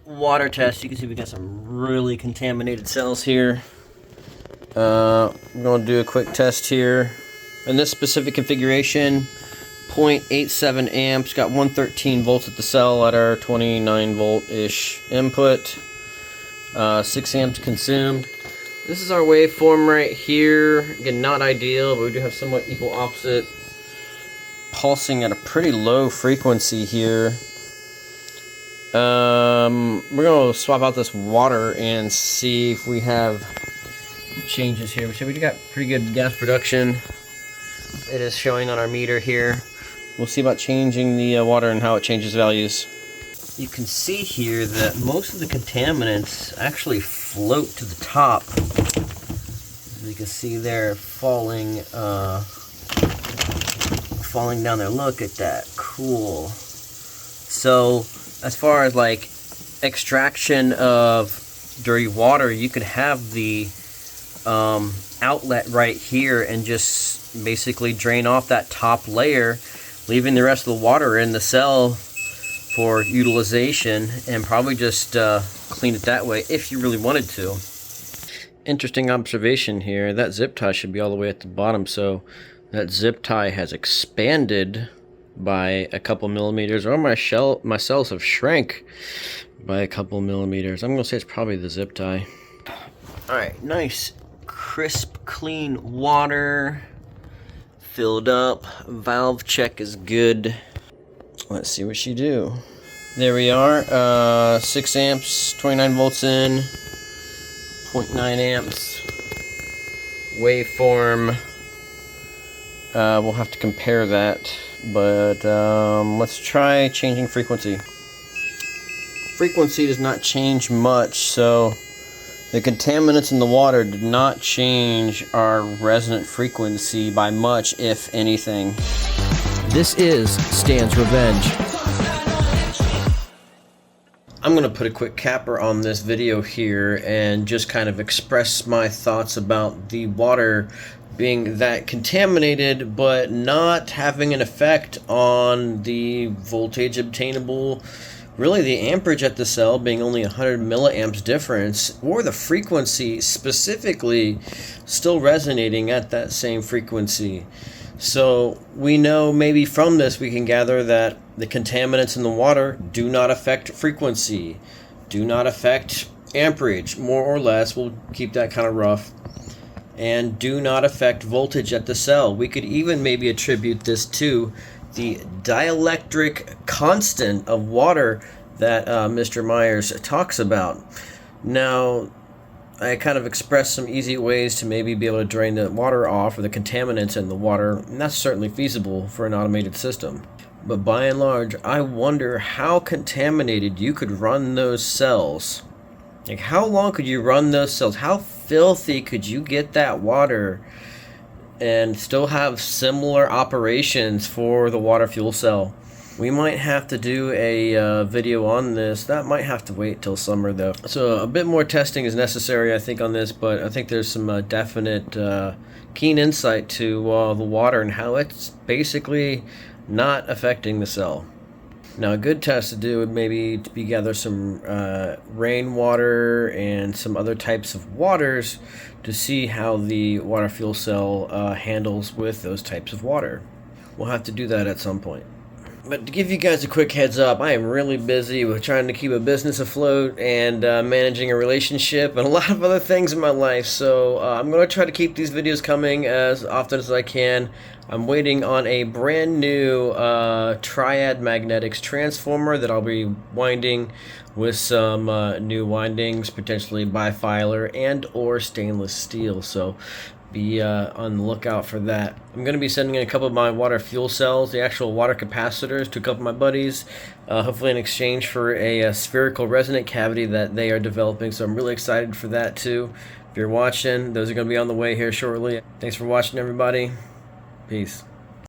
water test. You can see we got some really contaminated cells here. I'm going to do a quick test here. In this specific configuration, 0.87 amps, got 113 volts at the cell at our 29 volt-ish input. 6 amps consumed. This is our waveform right here. Again, not ideal, but we do have somewhat equal opposite. Pulsing at a pretty low frequency here. We're going to swap out this water and see if we have changes here. So we got pretty good gas production. It is showing on our meter here. We'll see about changing the water and how it changes values. You can see here that most of the contaminants actually float to the top. As you can see they're falling down there. Look at that. Cool. So as far as like extraction of dirty water, you could have the outlet right here and just basically drain off that top layer, leaving the rest of the water in the cell for utilization, and probably just clean it that way if you really wanted to. Interesting observation here. That zip tie should be all the way at the bottom, so that zip tie has expanded by a couple millimeters, or my cells have shrank by a couple millimeters. I'm gonna say it's probably the zip tie. Alright, nice crisp clean water, filled up, valve check is good. Let's see what she do. There we are, 6 amps, 29 volts in, 0.9 amps waveform. We'll have to compare that, but let's try changing frequency. Frequency does not change much, so the contaminants in the water did not change our resonant frequency by much, if anything. This is Stan's Revenge. I'm going to put a quick capper on this video here and just kind of express my thoughts about the water being that contaminated but not having an effect on the voltage obtainable, really the amperage at the cell being only 100 milliamps difference, or the frequency specifically still resonating at that same frequency. So we know maybe from this we can gather that the contaminants in the water do not affect frequency, do not affect amperage, more or less, we'll keep that kind of rough, and do not affect voltage at the cell. We could even maybe attribute this to the dielectric constant of water that Mr. Myers talks about. Now, I kind of expressed some easy ways to maybe be able to drain the water off, or the contaminants in the water, and that's certainly feasible for an automated system. But by and large, I wonder how contaminated you could run those cells. Like, how long could you run those cells? How filthy could you get that water and still have similar operations for the water fuel cell? We might have to do a video on this. That might have to wait till summer though. So a bit more testing is necessary, I think, on this, but I think there's some definite keen insight to the water and how it's basically not affecting the cell. Now, a good test to do would maybe be gather some rainwater and some other types of waters to see how the water fuel cell handles with those types of water. We'll have to do that at some point. But to give you guys a quick heads up, I am really busy with trying to keep a business afloat and managing a relationship and a lot of other things in my life. So I'm going to try to keep these videos coming as often as I can. I'm waiting on a brand new Triad Magnetics transformer that I'll be winding with some new windings, potentially bifilar and or stainless steel. So be on the lookout for that. I'm going to be sending in a couple of my water fuel cells, the actual water capacitors, to a couple of my buddies, hopefully in exchange for a spherical resonant cavity that they are developing. So I'm really excited for that too. If you're watching, those are going to be on the way here shortly. Thanks for watching, everybody. Peace.